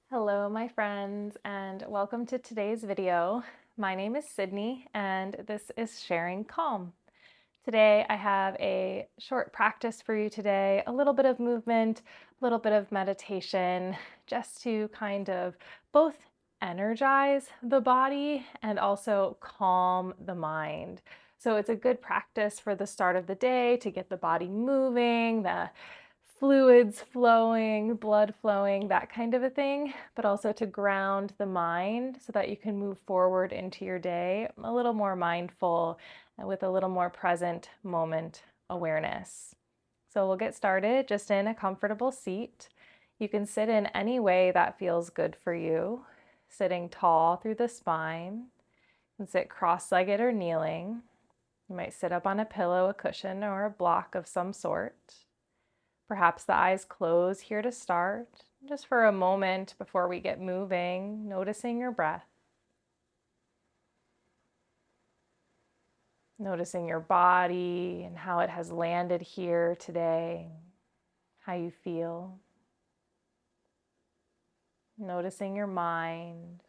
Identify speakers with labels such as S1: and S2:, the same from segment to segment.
S1: Hello, my friends, and welcome to today's video. My name is Sydney, and this is Sharing Calm. Today, I have a short practice for you today, a little bit of movement, a little bit of meditation, just to kind of both energize the body and also calm the mind. So it's a good practice for the start of the day to get the body moving, the fluids flowing, blood flowing, that kind of a thing, but also to ground the mind so that you can move forward into your day a little more mindful and with a little more present moment awareness. So we'll get started just in a comfortable seat. You can sit in any way that feels good for you, sitting tall through the spine. You can sit cross-legged or kneeling. You might sit up on a pillow, a cushion, or a block of some sort. Perhaps the eyes close here to start, just for a moment before we get moving, noticing your breath. Noticing your body and how it has landed here today, how you feel. Noticing your mind,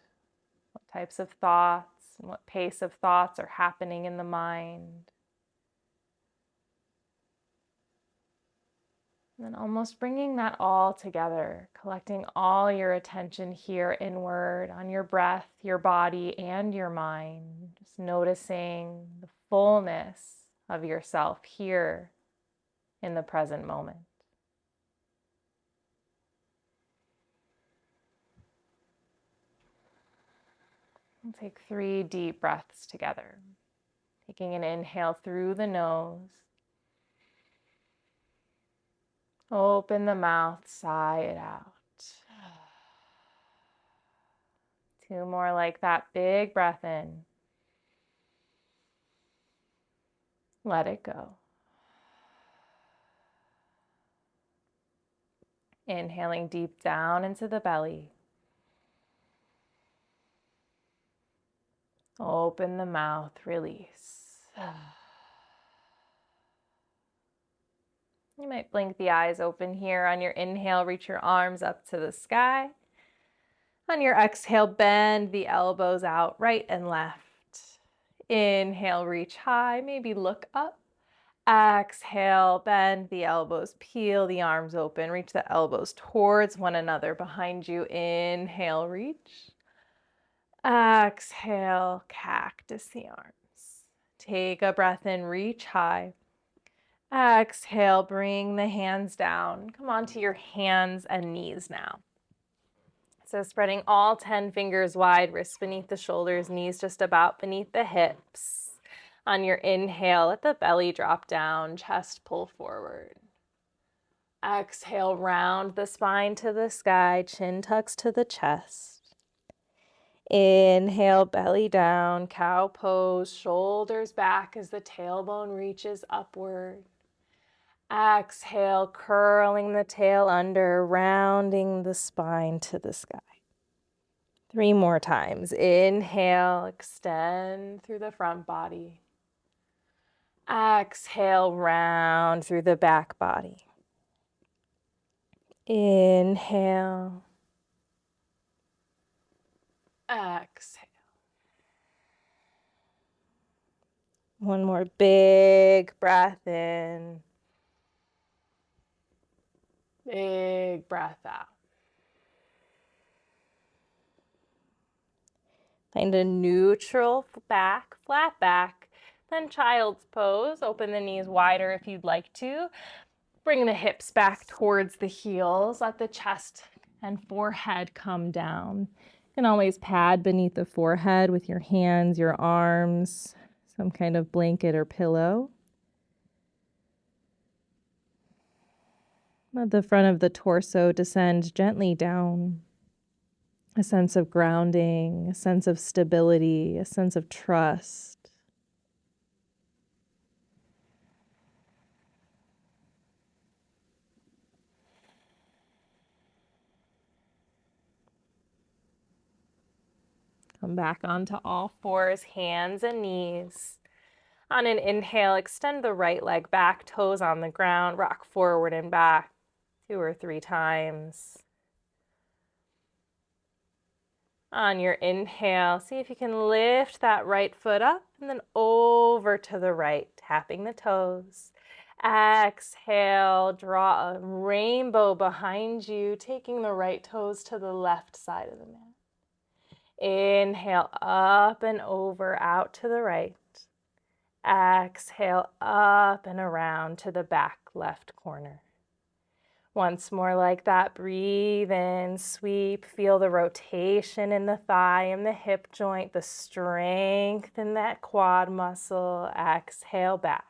S1: what types of thoughts and what pace of thoughts are happening in the mind. And then almost bringing that all together, collecting all your attention here inward on your breath, your body, and your mind. Just noticing the fullness of yourself here in the present moment. And take 3 deep breaths together. Taking an inhale through the nose. Open the mouth, sigh it out. 2 more like that. Big breath in. Let it go. Inhaling deep down into the belly. Open the mouth, release. You might blink the eyes open here. On your inhale, reach your arms up to the sky. On your exhale, bend the elbows out right and left. Inhale, reach high, maybe look up. Exhale, bend the elbows, peel the arms open, reach the elbows towards one another behind you. Inhale, reach. Exhale, cactus the arms. Take a breath in, reach high. Exhale, bring the hands down. Come onto your hands and knees now. So spreading all 10 fingers wide, wrists beneath the shoulders, knees just about beneath the hips. On your inhale, let the belly drop down, chest pull forward. Exhale, round the spine to the sky, chin tucks to the chest. Inhale, belly down, cow pose, shoulders back as the tailbone reaches upward. Exhale, curling the tail under, rounding the spine to the sky. 3 more times. Inhale, extend through the front body. Exhale, round through the back body. Inhale. Exhale. One more big breath in. Big breath out. Find a neutral back, flat back. Then child's pose. Open the knees wider if you'd like to. Bring the hips back towards the heels. Let the chest and forehead come down. You can always pad beneath the forehead with your hands, your arms, some kind of blanket or pillow. Let the front of the torso descend gently down. A sense of grounding, a sense of stability, a sense of trust. Come back onto all fours, hands and knees. On an inhale, extend the right leg back, toes on the ground, rock forward and back 2 or 3 times. On your inhale, see if you can lift that right foot up and then over to the right, tapping the toes. Exhale, draw a rainbow behind you, taking the right toes to the left side of the mat. Inhale, up and over, out to the right. Exhale, up and around to the back left corner. Once more like that, breathe in, sweep, feel the rotation in the thigh and the hip joint, the strength in that quad muscle. Exhale back.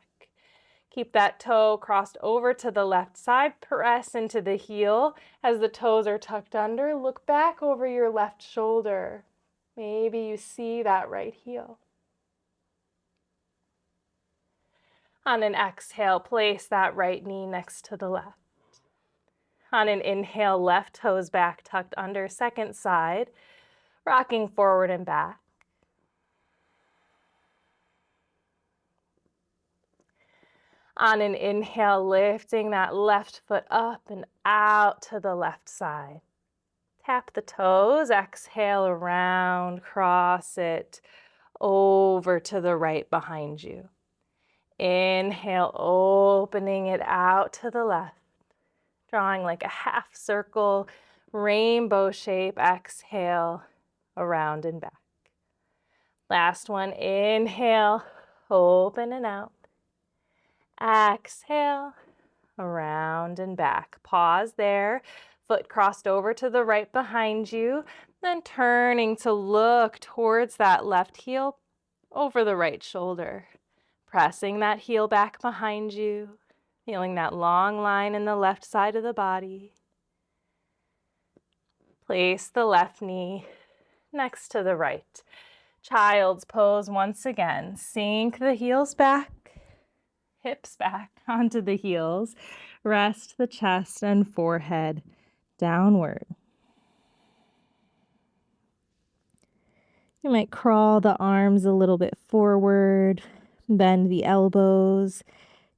S1: Keep that toe crossed over to the left side, press into the heel. As the toes are tucked under, look back over your left shoulder. Maybe you see that right heel. On an exhale, place that right knee next to the left. On an inhale, left toes back, tucked under, second side, rocking forward and back. On an inhale, lifting that left foot up and out to the left side. Tap the toes, exhale around, cross it over to the right behind you. Inhale, opening it out to the left. Drawing like a half circle, rainbow shape. Exhale, around and back. Last one, inhale, open and out. Exhale, around and back. Pause there, foot crossed over to the right behind you, then turning to look towards that left heel over the right shoulder. Pressing that heel back behind you. Feeling that long line in the left side of the body. Place the left knee next to the right. Child's pose once again. Sink the heels back, hips back onto the heels. Rest the chest and forehead downward. You might crawl the arms a little bit forward, bend the elbows.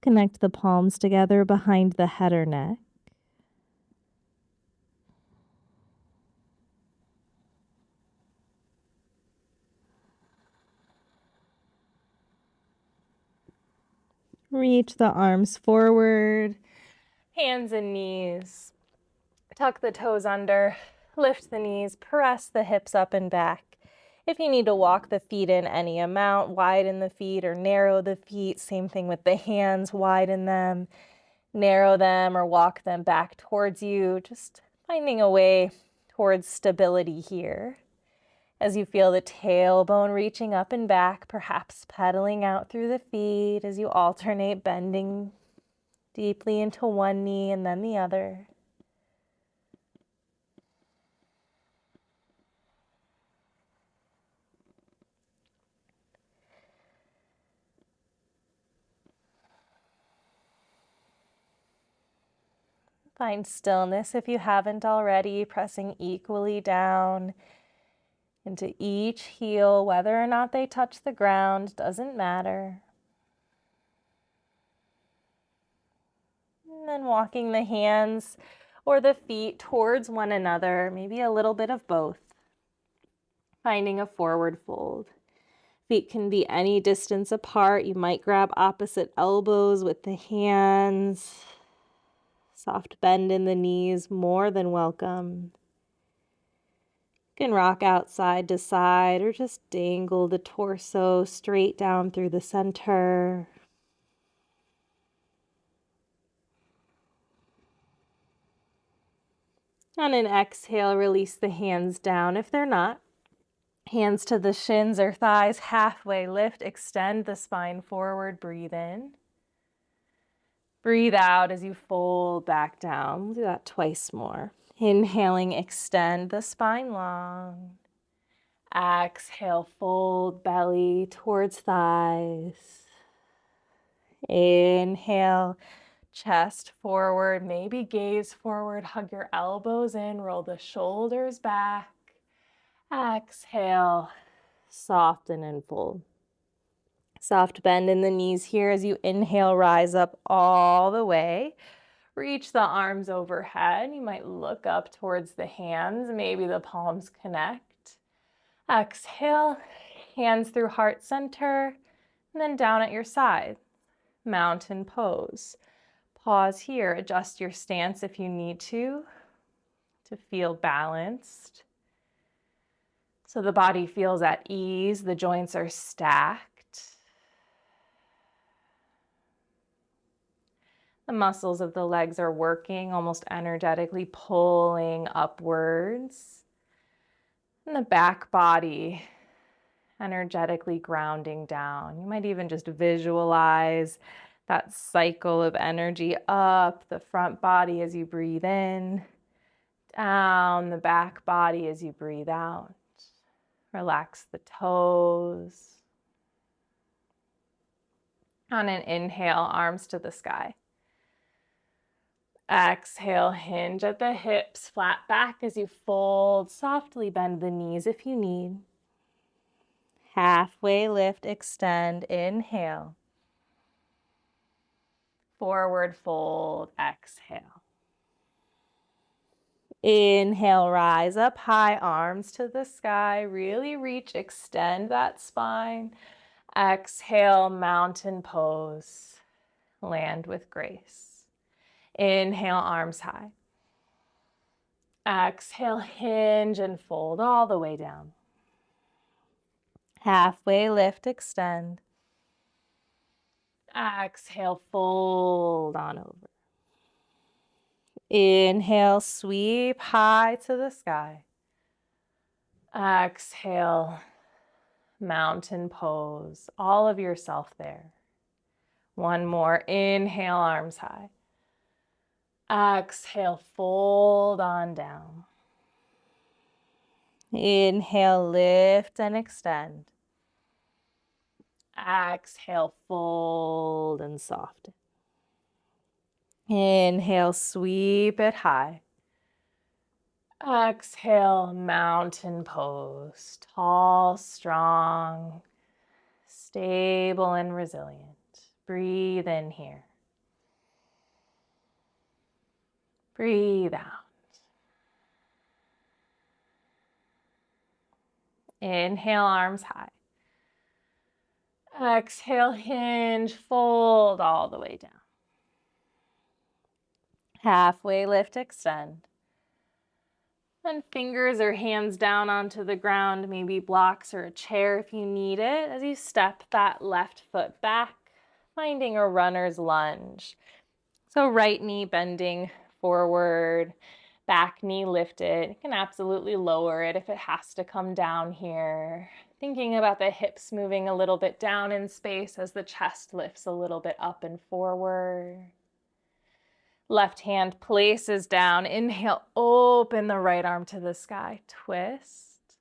S1: Connect the palms together behind the head or neck. Reach the arms forward, hands and knees. Tuck the toes under, lift the knees, press the hips up and back. If you need to walk the feet in any amount, widen the feet or narrow the feet. Same thing with the hands, widen them, narrow them, or walk them back towards you. Just finding a way towards stability here. As you feel the tailbone reaching up and back, perhaps pedaling out through the feet as you alternate bending deeply into one knee and then the other. Find stillness if you haven't already, pressing equally down into each heel, whether or not they touch the ground, doesn't matter. And then walking the hands or the feet towards one another, maybe a little bit of both. Finding a forward fold. Feet can be any distance apart. You might grab opposite elbows with the hands. Soft bend in the knees, more than welcome. You can rock out side to side or just dangle the torso straight down through the center. On an exhale, release the hands down if they're not. Hands to the shins or thighs, halfway lift, extend the spine forward, breathe in. Breathe out as you fold back down. We'll do that twice more. Inhaling, extend the spine long. Exhale, fold belly towards thighs. Inhale, chest forward, maybe gaze forward, hug your elbows in, roll the shoulders back. Exhale, soften and fold. Soft bend in the knees here as you inhale, rise up all the way. Reach the arms overhead. You might look up towards the hands. Maybe the palms connect. Exhale, hands through heart center, and then down at your side, mountain pose. Pause here, adjust your stance if you need to feel balanced. So the body feels at ease, the joints are stacked. The muscles of the legs are working, almost energetically pulling upwards. And the back body energetically grounding down. You might even just visualize that cycle of energy up the front body as you breathe in, down the back body as you breathe out. Relax the toes. On an inhale, arms to the sky. Exhale, hinge at the hips, flat back as you fold. Softly bend the knees if you need. Halfway lift, extend, inhale. Forward fold, exhale. Inhale, rise up high, arms to the sky. Really reach, extend that spine. Exhale, mountain pose. Land with grace. Inhale, arms high. Exhale, hinge and fold all the way down. Halfway lift, extend. Exhale, fold on over. Inhale, sweep high to the sky. Exhale, mountain pose. All of yourself there. One more. Inhale, arms high. Exhale, fold on down. Inhale, lift and extend. Exhale, fold and soften. Inhale, sweep it high. Exhale, mountain pose. Tall, strong, stable and resilient. Breathe in here. Breathe out. Inhale, arms high. Exhale, hinge, fold all the way down. Halfway lift, extend. And fingers or hands down onto the ground, maybe blocks or a chair if you need it, as you step that left foot back, finding a runner's lunge. So right knee bending forward, back knee lifted. You can absolutely lower it if it has to come down here. Thinking about the hips moving a little bit down in space as the chest lifts a little bit up and forward. Left hand places down. Inhale, open the right arm to the sky. Twist.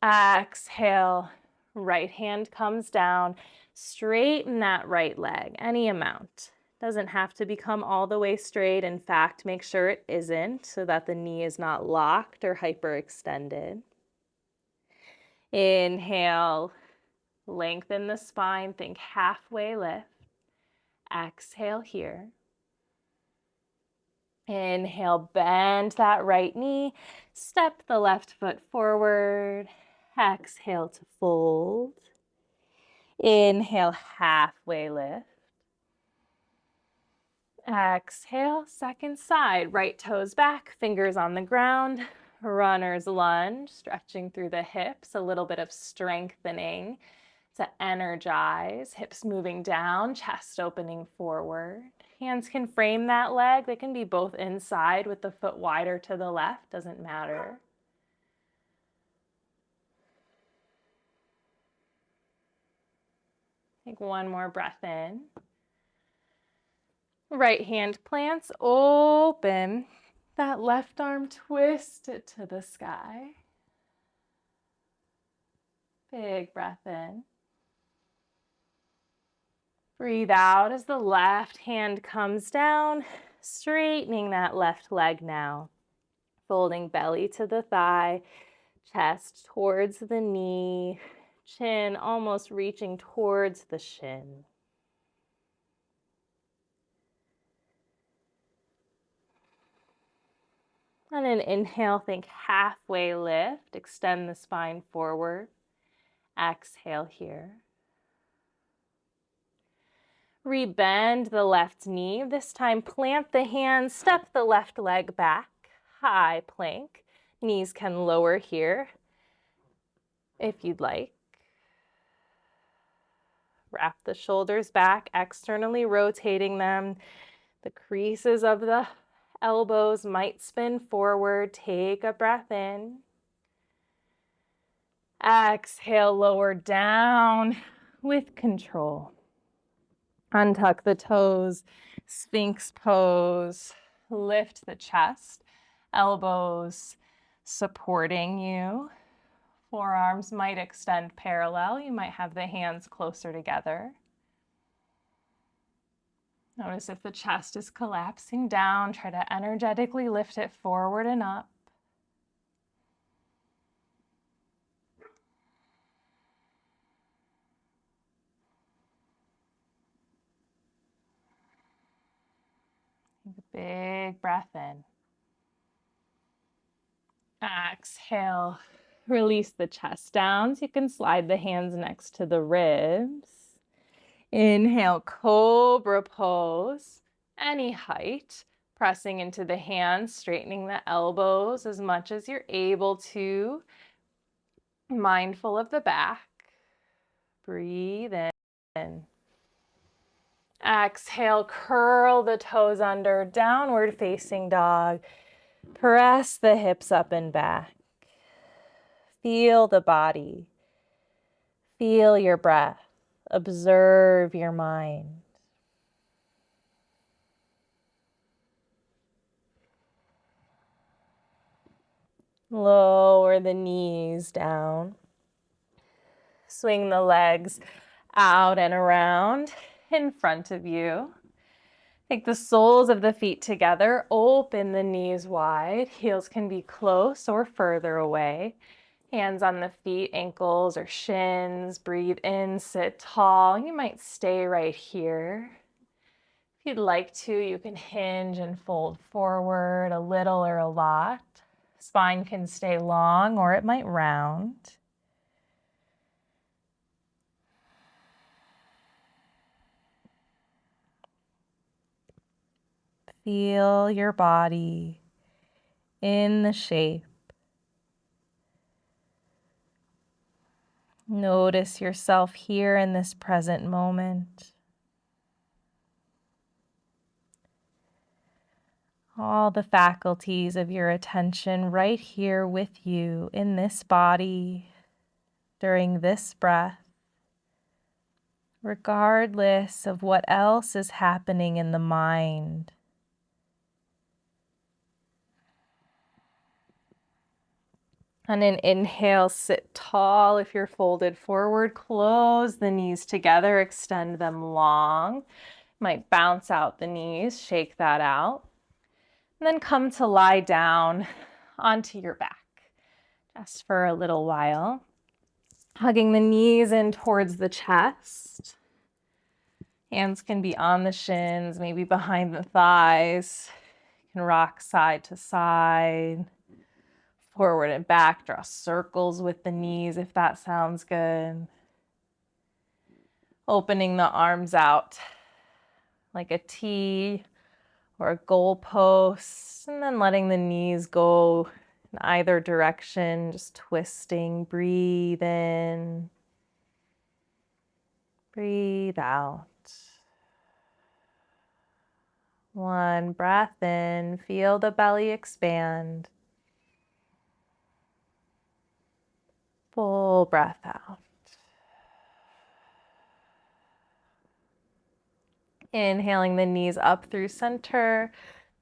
S1: Exhale, right hand comes down. Straighten that right leg, any amount. Doesn't have to become all the way straight. In fact, make sure it isn't so that the knee is not locked or hyperextended. Inhale, lengthen the spine. Think halfway lift. Exhale here. Inhale, bend that right knee. Step the left foot forward. Exhale to fold. Inhale, halfway lift. Exhale, second side. Right toes back, fingers on the ground. Runner's lunge, stretching through the hips, a little bit of strengthening to energize. Hips moving down, chest opening forward. Hands can frame that leg. They can be both inside with the foot wider to the left, doesn't matter. Take one more breath in. Right hand plants, open. That left arm twisted to the sky. Big breath in. Breathe out as the left hand comes down, straightening that left leg now. Folding belly to the thigh, chest towards the knee, chin almost reaching towards the shin. On an inhale, think halfway lift. Extend the spine forward. Exhale here. Rebend the left knee. This time, plant the hands, step the left leg back. High plank. Knees can lower here if you'd like. Wrap the shoulders back, externally rotating them. The creases of the elbows might spin forward. Take a breath in. Exhale, lower down with control. Untuck the toes, Sphinx pose. Lift the chest, elbows supporting you. Forearms might extend parallel. You might have the hands closer together. Notice if the chest is collapsing down, try to energetically lift it forward and up. Take a big breath in. Exhale, release the chest down so you can slide the hands next to the ribs. Inhale, cobra pose, any height, pressing into the hands, straightening the elbows as much as you're able to. Mindful of the back. Breathe in. Exhale, curl the toes under, downward facing dog. Press the hips up and back. Feel the body. Feel your breath. Observe your mind. Lower the knees down. Swing the legs out and around in front of you. Take the soles of the feet together. Open the knees wide. Heels can be close or further away. Hands on the feet, ankles or shins. Breathe in, sit tall. You might stay right here. If you'd like to, you can hinge and fold forward a little or a lot. Spine can stay long or it might round. Feel your body in the shape. Notice yourself here in this present moment. All the faculties of your attention right here with you in this body during this breath, regardless of what else is happening in the mind. On an inhale, sit tall if you're folded forward. Close the knees together, extend them long. Might bounce out the knees, shake that out. And then come to lie down onto your back just for a little while. Hugging the knees in towards the chest. Hands can be on the shins, maybe behind the thighs. You can rock side to side. Forward and back, draw circles with the knees if that sounds good. Opening the arms out like a T or a goalpost, and then letting the knees go in either direction, just twisting. Breathe in, breathe out. One breath in, feel the belly expand. Full breath out. Inhaling the knees up through center,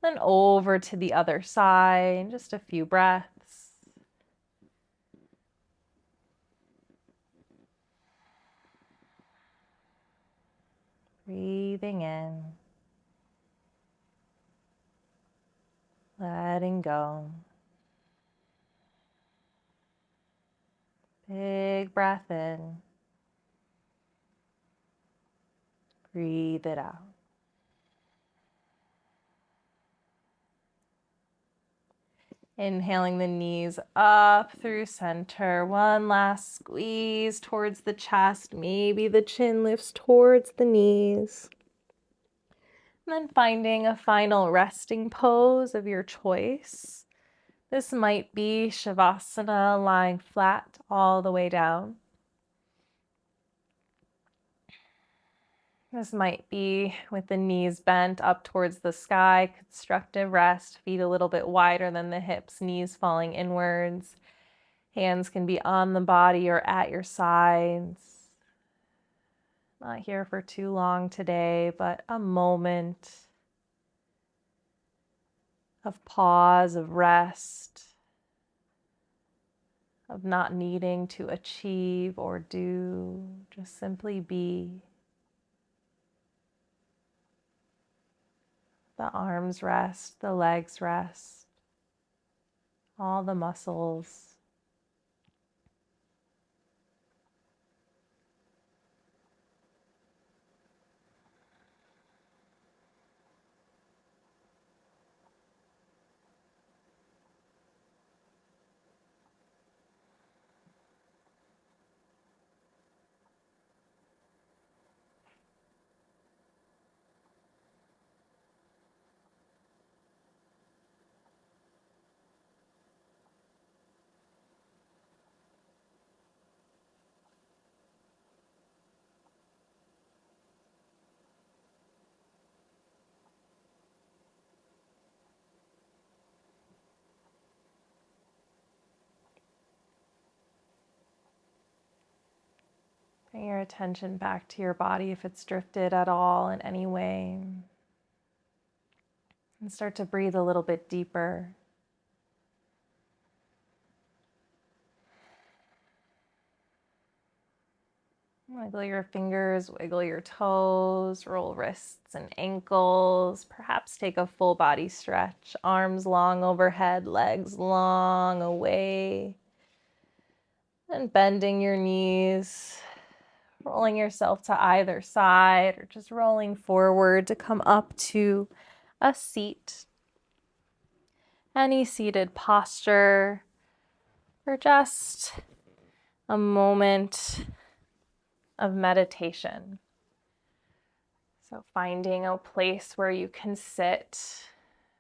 S1: then over to the other side. Just a few breaths. Breathing in. Letting go. Big breath in. Breathe it out. Inhaling the knees up through center. One last squeeze towards the chest. Maybe the chin lifts towards the knees. And then finding a final resting pose of your choice. This might be Shavasana, lying flat all the way down. This might be with the knees bent up towards the sky, constructive rest, feet a little bit wider than the hips, knees falling inwards. Hands can be on the body or at your sides. Not here for too long today, but a moment of pause, of rest, of not needing to achieve or do, just simply be. The arms rest, the legs rest, all the muscles. Bring your attention back to your body if it's drifted at all in any way. And start to breathe a little bit deeper. Wiggle your fingers, wiggle your toes, roll wrists and ankles. Perhaps take a full body stretch. Arms long overhead, legs long away. And bending your knees, rolling yourself to either side or just rolling forward to come up to a seat. Any seated posture or just a moment of meditation. So finding a place where you can sit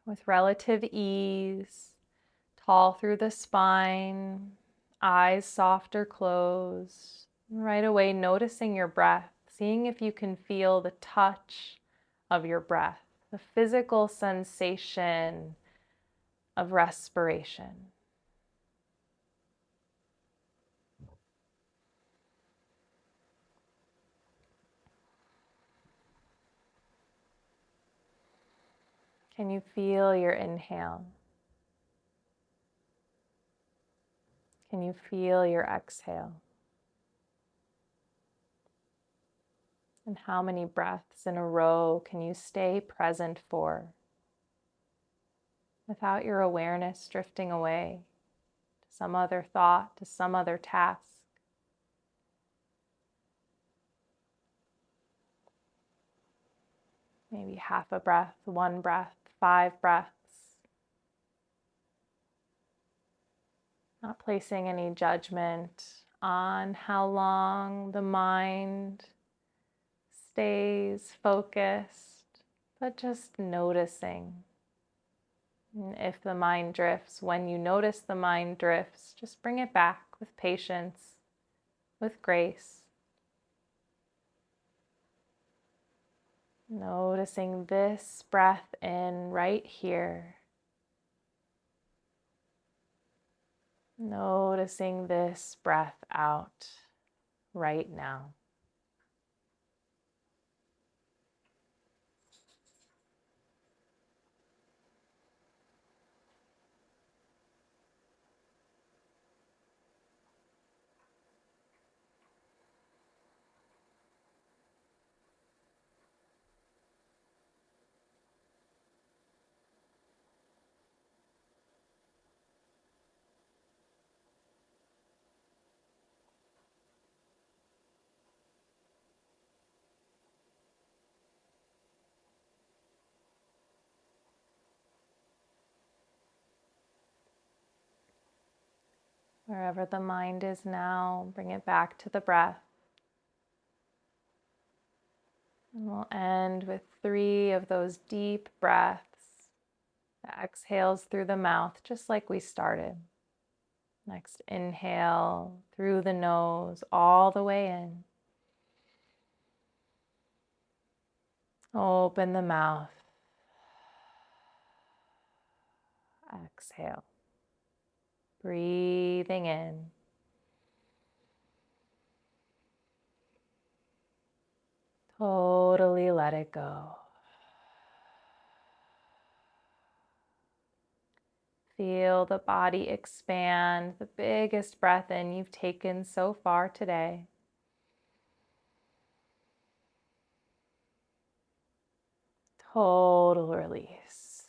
S1: with relative ease, tall through the spine, eyes soft or closed. And right away noticing your breath, seeing if you can feel the touch of your breath, the physical sensation of respiration. Can you feel your inhale? Can you feel your exhale? And how many breaths in a row can you stay present for without your awareness drifting away to some other thought, to some other task? Maybe half a breath, 1 breath, 5 breaths. Not placing any judgment on how long the mind stays focused, but just noticing. And if the mind drifts, when you notice the mind drifts, just bring it back with patience, with grace. Noticing this breath in right here. Noticing this breath out right now. Wherever the mind is now, bring it back to the breath. And we'll end with 3 of those deep breaths, exhales through the mouth, just like we started. Next, inhale through the nose, all the way in. Open the mouth. Exhale. Breathing in. Totally let it go. Feel the body expand, the biggest breath in you've taken so far today. Total release.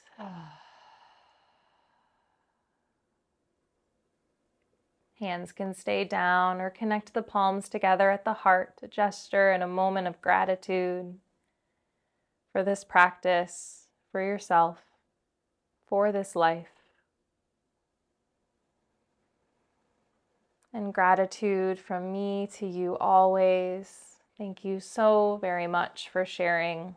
S1: Hands can stay down or connect the palms together at the heart, a gesture and a moment of gratitude for this practice, for yourself, for this life. And gratitude from me to you always. Thank you so very much for sharing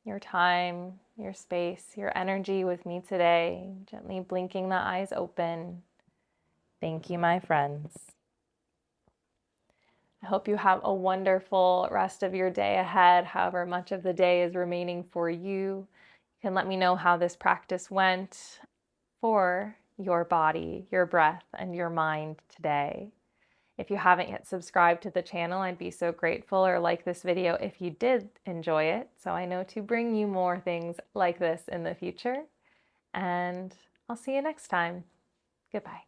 S1: your time, your space, your energy with me today. Gently blinking the eyes open. Thank you, my friends. I hope you have a wonderful rest of your day ahead, however much of the day is remaining for you. You can let me know how this practice went for your body, your breath, and your mind today. If you haven't yet subscribed to the channel, I'd be so grateful, or like this video if you did enjoy it, so I know to bring you more things like this in the future. And I'll see you next time. Goodbye.